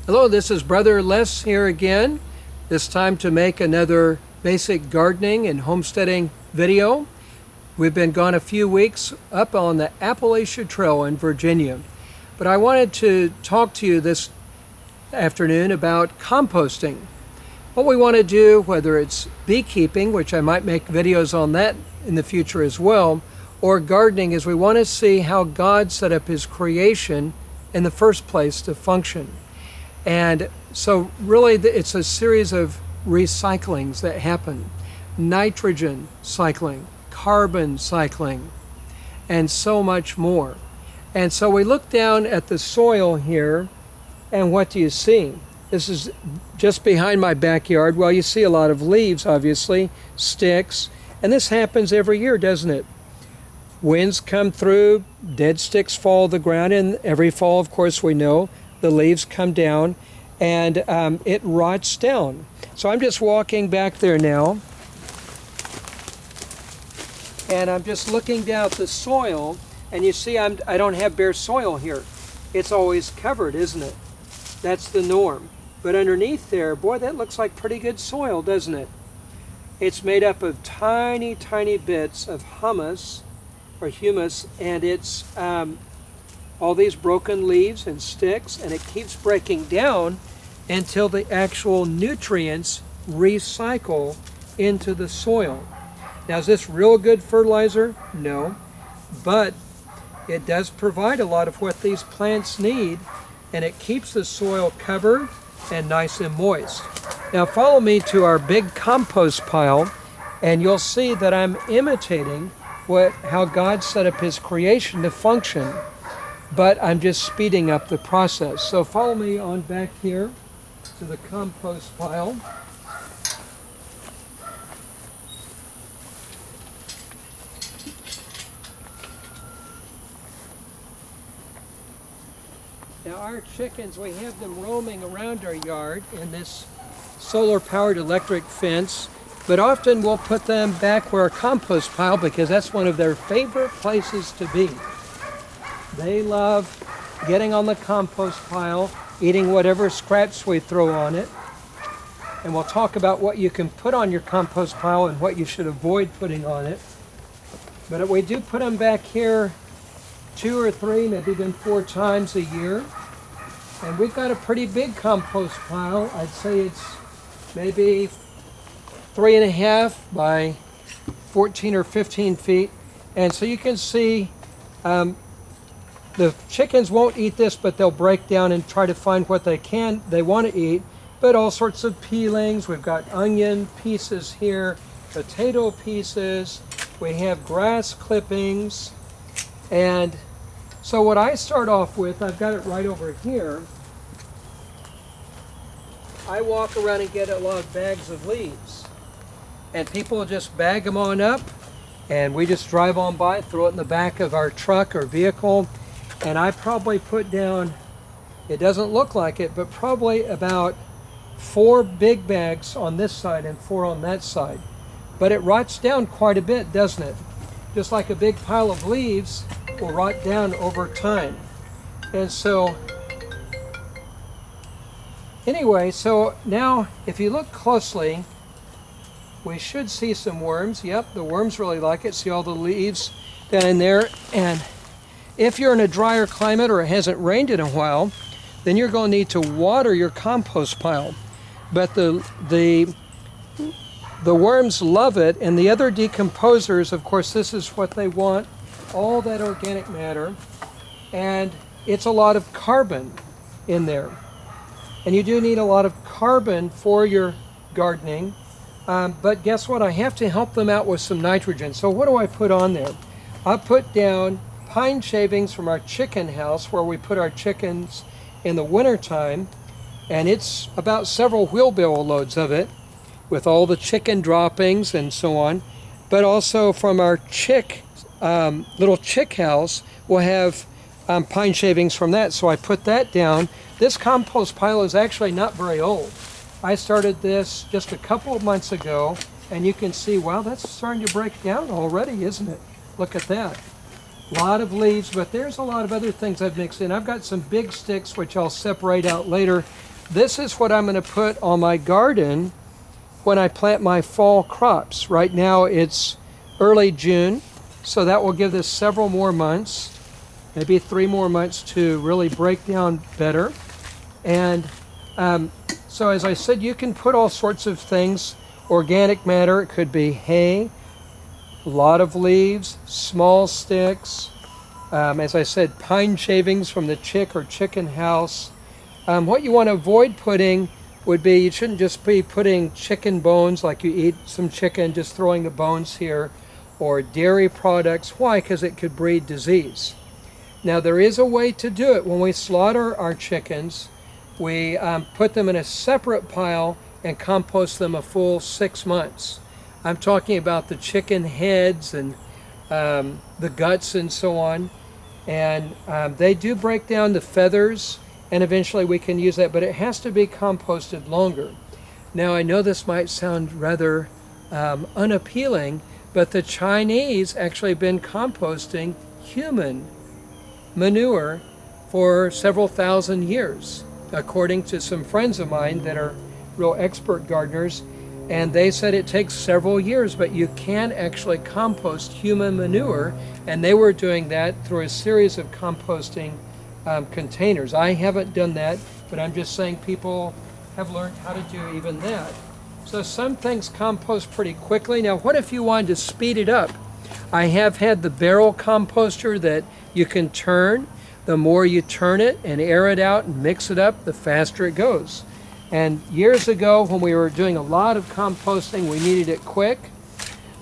Hello, this is Brother Les here again. This time to make another basic gardening and homesteading video. We've been gone a few weeks up on the Appalachian Trail in Virginia. But I wanted to talk to you this afternoon about composting. What we want to do, whether it's beekeeping, which I might make videos on that in the future as well, or gardening, is we want to see how God set up His creation in the first place to function. And so really it's a series of recyclings that happen. Nitrogen cycling, carbon cycling, and so much more. And so we look down at the soil here, and what do you see? This is just behind my backyard. Well, you see a lot of leaves, obviously, sticks, and this happens every year, doesn't it? Winds come through, dead sticks fall to the ground, and every fall, of course, we know the leaves come down and it rots down. So I'm just walking back there now, and I'm just looking down at the soil, and you see I don't have bare soil here. It's always covered, isn't it? That's the norm. But underneath there, boy, that looks like pretty good soil, doesn't it? It's made up of tiny, tiny bits of humus, and it's all these broken leaves and sticks, and it keeps breaking down until the actual nutrients recycle into the soil. Now, is this real good fertilizer? No, but it does provide a lot of what these plants need, and it keeps the soil covered and nice and moist. Now follow me to our big compost pile, and you'll see that I'm imitating how God set up His creation to function, but I'm just speeding up the process. So follow me on back here to the compost pile. Now our chickens, we have them roaming around our yard in this solar-powered electric fence, but often we'll put them back where our compost pile because that's one of their favorite places to be. They love getting on the compost pile, eating whatever scraps we throw on it. And we'll talk about what you can put on your compost pile and what you should avoid putting on it. But we do put them back here 2 or 3, maybe even 4 times a year. And we've got a pretty big compost pile. I'd say it's maybe 3.5 by 14 or 15 feet. And so you can see the chickens won't eat this, but they'll break down and try to find what they want to eat. But all sorts of peelings. We've got onion pieces here, potato pieces. We have grass clippings. And so what I start off with, I've got it right over here. I walk around and get a lot of bags of leaves. And people just bag them on up, and we just drive on by, throw it in the back of our truck or vehicle. And I probably put down, it doesn't look like it, but probably about 4 big bags on this side and 4 on that side. But it rots down quite a bit, doesn't it? Just like a big pile of leaves will rot down over time. And so anyway, so now if you look closely, we should see some worms. Yep, the worms really like it. See all the leaves down in there. And if you're in a drier climate or it hasn't rained in a while, then you're going to need to water your compost pile. But the worms love it, and the other decomposers, of course, this is what they want, all that organic matter, and it's a lot of carbon in there. And you do need a lot of carbon for your gardening, but guess what? I have to help them out with some nitrogen. So what do I put on there? I put down pine shavings from our chicken house where we put our chickens in the wintertime, and it's about several wheelbarrow loads of it with all the chicken droppings and so on. But also from our little chick house, we'll have pine shavings from that, so I put that down. This compost pile is actually not very old. I started this just a couple of months ago, and you can see, wow, that's starting to break down already, isn't it? Look at that. A lot of leaves, but there's a lot of other things I've mixed in. I've got some big sticks, which I'll separate out later, this is what I'm going to put on my garden when I plant my fall crops. Right now it's early June, so that will give this several more months, maybe 3 more months to really break down better. And so as I said, you can put all sorts of things, organic matter. It could be hay, a lot of leaves, small sticks, as I said, pine shavings from the chick or chicken house. What you want to avoid putting would be, you shouldn't just be putting chicken bones, like you eat some chicken, just throwing the bones here, or dairy products. Why? Because it could breed disease. Now there is a way to do it. When we slaughter our chickens, we put them in a separate pile and compost them a full 6 months. I'm talking about the chicken heads and the guts and so on. And they do break down the feathers, and eventually we can use that, but it has to be composted longer. Now I know this might sound rather unappealing, but the Chinese actually have been composting human manure for several thousand years, according to some friends of mine that are real expert gardeners, and they said it takes several years, but you can actually compost human manure, and they were doing that through a series of composting containers. I haven't done that, but I'm just saying people have learned how to do even that. So some things compost pretty quickly. Now what if you wanted to speed it up? I have had the barrel composter that you can turn. The more you turn it and air it out and mix it up, the faster it goes. And years ago, when we were doing a lot of composting, we needed it quick.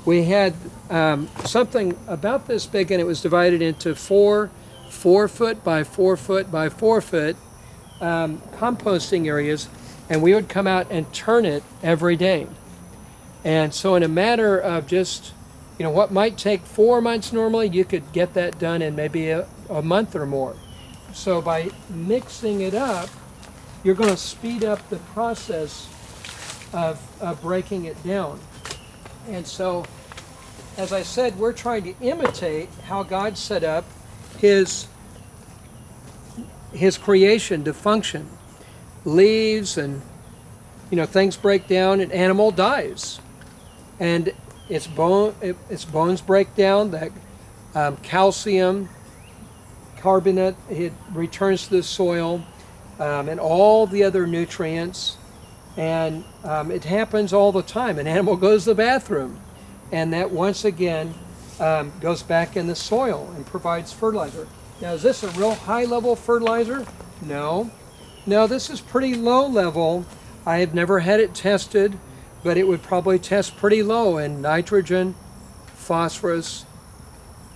We had something about this big, and it was divided into 4 4-foot by 4-foot by 4-foot composting areas, and we would come out and turn it every day. And so in a matter of just, what might take 4 months normally, you could get that done in maybe a month or more. So by mixing it up, you're going to speed up the process of breaking it down. And so, as I said, we're trying to imitate how God set up his creation to function. Leaves and things break down, an animal dies, and its bones break down. That calcium carbonate, it returns to the soil, and all the other nutrients, and it happens all the time. An animal goes to the bathroom, and that once again goes back in the soil and provides fertilizer. Now, is this a real high-level fertilizer? No. No, this is pretty low level. I have never had it tested, but it would probably test pretty low in nitrogen, phosphorus,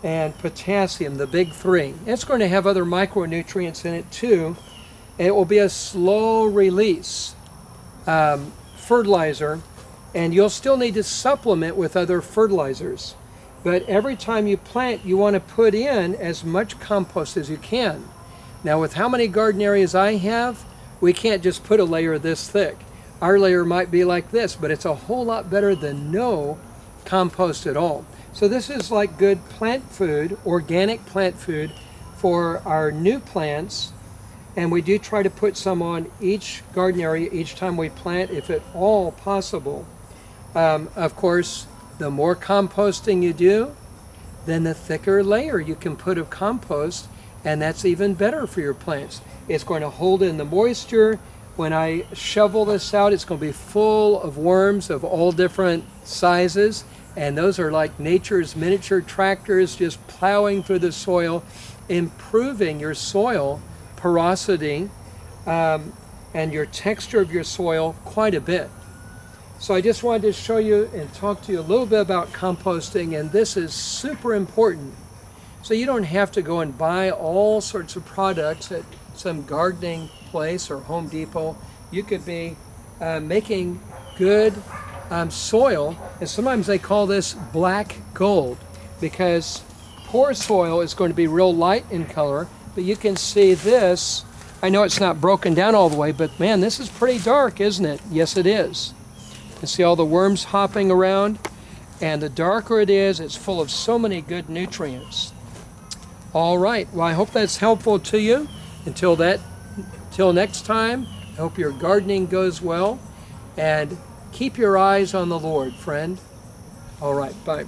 and potassium, the big 3. It's going to have other micronutrients in it too. It will be a slow release fertilizer, and you'll still need to supplement with other fertilizers. But every time you plant, you want to put in as much compost as you can. Now, with how many garden areas I have, we can't just put a layer this thick. Our layer might be like this, but it's a whole lot better than no compost at all. So this is like good plant food, organic plant food for our new plants. And we do try to put some on each garden area each time we plant, if at all possible. Of course, the more composting you do, then the thicker layer you can put of compost, and that's even better for your plants. It's going to hold in the moisture. When I shovel this out, it's going to be full of worms of all different sizes, and those are like nature's miniature tractors just plowing through the soil, improving your soil porosity and your texture of your soil quite a bit. So I just wanted to show you and talk to you a little bit about composting, and this is super important. So you don't have to go and buy all sorts of products at some gardening place or Home Depot. You could be making good soil, and sometimes they call this black gold, because poor soil is going to be real light in color, but you can see this. I know it's not broken down all the way, but man, this is pretty dark, isn't it? Yes, it is. You see all the worms hopping around, and the darker it is, it's full of so many good nutrients. All right, well, I hope that's helpful to you. Until next time, I hope your gardening goes well, and keep your eyes on the Lord, friend. All right, bye.